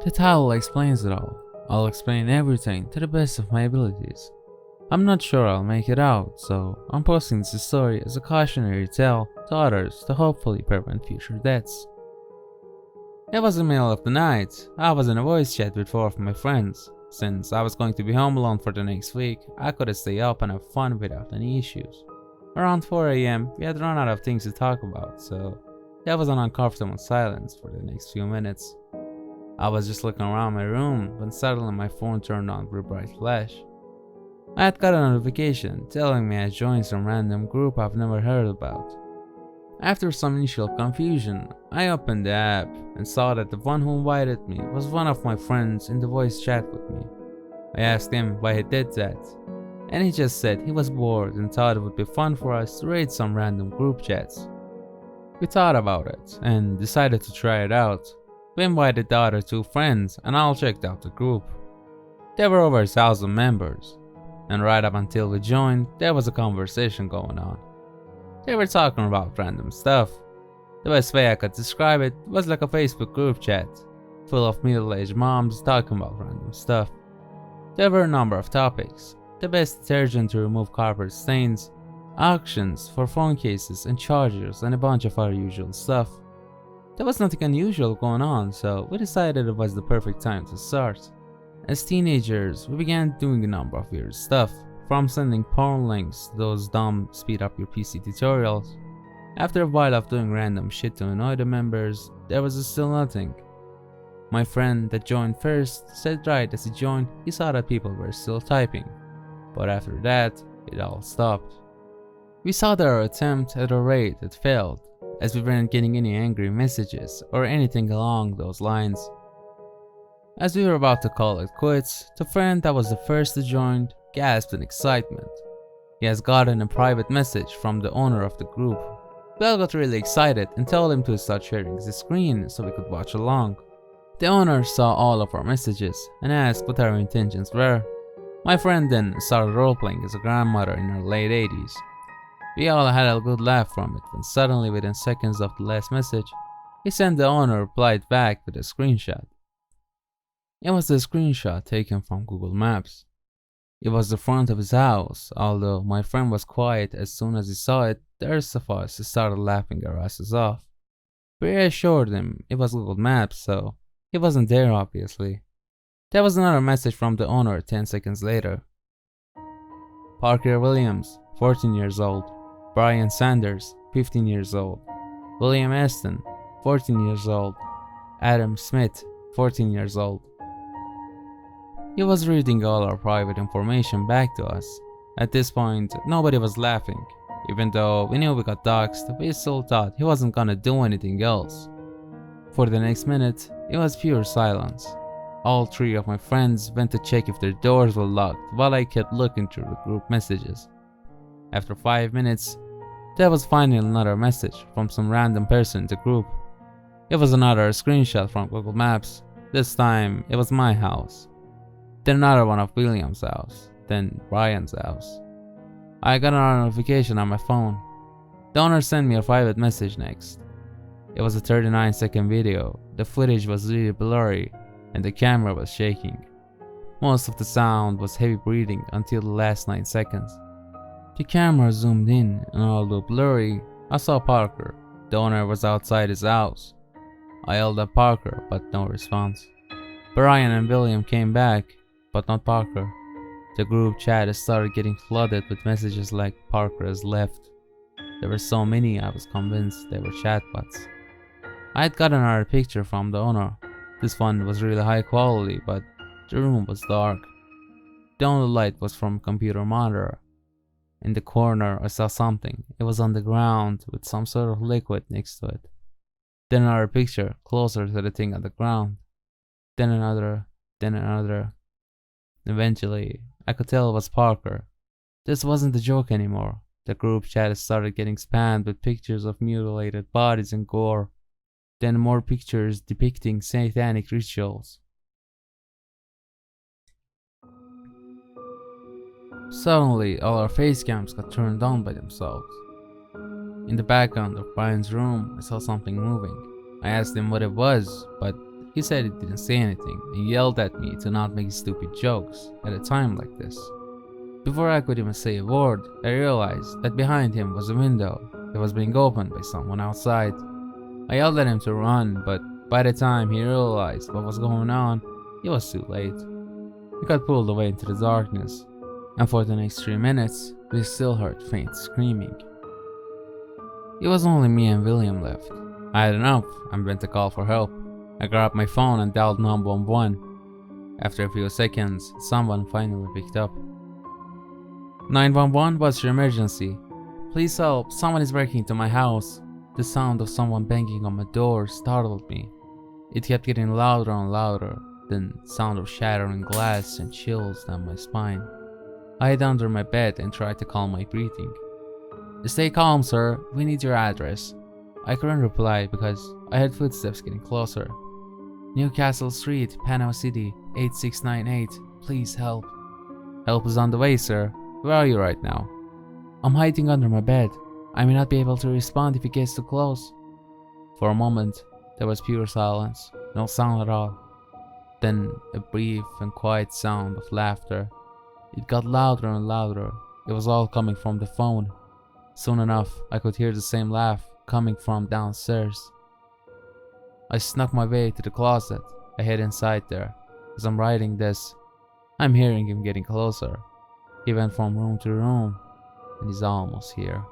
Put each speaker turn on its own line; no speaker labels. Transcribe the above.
The title explains it all. I'll explain everything to the best of my abilities. I'm not sure I'll make it out, so I'm posting this story as a cautionary tale to others to hopefully prevent future deaths. It was the middle of the night. I was in a voice chat with 4 of my friends. Since I was going to be home alone for the next week, I could stay up and have fun without any issues. Around 4 AM, we had run out of things to talk about, so there was an uncomfortable silence for the next few minutes. I was just looking around my room when suddenly my phone turned on with a bright flash. I had got a notification telling me I joined some random group I've never heard about. After some initial confusion, I opened the app and saw that the one who invited me was one of my friends in the voice chat with me. I asked him why he did that, and he just said he was bored and thought it would be fun for us to raid some random group chats. We thought about it and decided to try it out. We invited the other 2 friends and all checked out the group. There were over 1,000 members, and right up until we joined, there was a conversation going on. They were talking about random stuff. The best way I could describe it was like a Facebook group chat, full of middle-aged moms talking about random stuff. There were a number of topics: the best detergent to remove carpet stains, auctions for phone cases and chargers, and a bunch of other usual stuff. There was nothing unusual going on, so we decided it was the perfect time to start. As teenagers, we began doing a number of weird stuff, from sending porn links to those dumb speed up your PC tutorials. After a while of doing random shit to annoy the members, there was still nothing. My friend that joined first said right as he joined he saw that people were still typing, but after that, it all stopped. We saw that our attempt at a raid had failed, as we weren't getting any angry messages or anything along those lines. As we were about to call it quits, the friend that was the first to join gasped in excitement. He has gotten a private message from the owner of the group. We all got really excited and told him to start sharing the screen so we could watch along. The owner saw all of our messages and asked what our intentions were. My friend then started roleplaying as a grandmother in her late 80s. We all had a good laugh from it when suddenly within seconds of the last message, he sent the owner replied back with a screenshot. It was a screenshot taken from Google Maps. It was the front of his house, although my friend was quiet. As soon as he saw it, the rest of us started laughing our asses off. We reassured him it was Google Maps, so he wasn't there obviously. There was another message from the owner 10 seconds later. Parker Williams, 14 years old. Brian Sanders, 15 years old. William Aston, 14 years old. Adam Smith, 14 years old. He was reading all our private information back to us. At this point, nobody was laughing. Even though we knew we got doxxed, we still thought he wasn't gonna do anything else. For the next minute, it was pure silence. All 3 of my friends went to check if their doors were locked while I kept looking through the group messages. After 5 minutes, there was finally another message from some random person in the group. It was another screenshot from Google Maps. This time, it was my house. Then another one of William's house, then Brian's house. I got another notification on my phone. The owner sent me a private message next. It was a 39-second video. The footage was really blurry and the camera was shaking. Most of the sound was heavy breathing until the last 9 seconds. The camera zoomed in and although blurry, I saw Parker. The owner was outside his house. I yelled at Parker but no response. Brian and William came back, but not Parker. The group chat started getting flooded with messages like Parker has left. There were so many I was convinced they were chatbots. I had gotten another picture from the owner. This one was really high quality, but the room was dark. The only light was from a computer monitor. In the corner I saw something. It was on the ground with some sort of liquid next to it. Then another picture closer to the thing on the ground. Then another. Eventually, I could tell it was Parker. This wasn't a joke anymore. The group chat started getting spammed with pictures of mutilated bodies and gore. Then more pictures depicting satanic rituals. Suddenly, all our face cams got turned on by themselves. In the background of Brian's room, I saw something moving. I asked him what it was, but He said he didn't say anything and yelled at me to not make stupid jokes at a time like this. Before I could even say a word, I realized that behind him was a window that was being opened by someone outside. I yelled at him to run, but by the time he realized what was going on, it was too late. He got pulled away into the darkness, and for the next 3 minutes, we still heard faint screaming. It was only me and William left. I had enough and went to call for help. I grabbed my phone and dialed 911. After a few seconds, someone finally picked up. 911, what's your emergency? Please help, someone is breaking into my house. The sound of someone banging on my door startled me. It kept getting louder and louder, then sound of shattering glass and chills down my spine. I hid under my bed and tried to calm my breathing. Stay calm, sir, we need your address. I couldn't reply because I heard footsteps getting closer. Newcastle Street, Panama City, 8698, please help. Help is on the way, sir. Where are you right now? I'm hiding under my bed. I may not be able to respond if it gets too close. For a moment, there was pure silence, no sound at all. Then a brief and quiet sound of laughter. It got louder and louder. It was all coming from the phone. Soon enough, I could hear the same laugh coming from downstairs. I snuck my way to the closet. I hid inside there. As I'm writing this, I'm hearing him getting closer. He went from room to room, and he's almost here.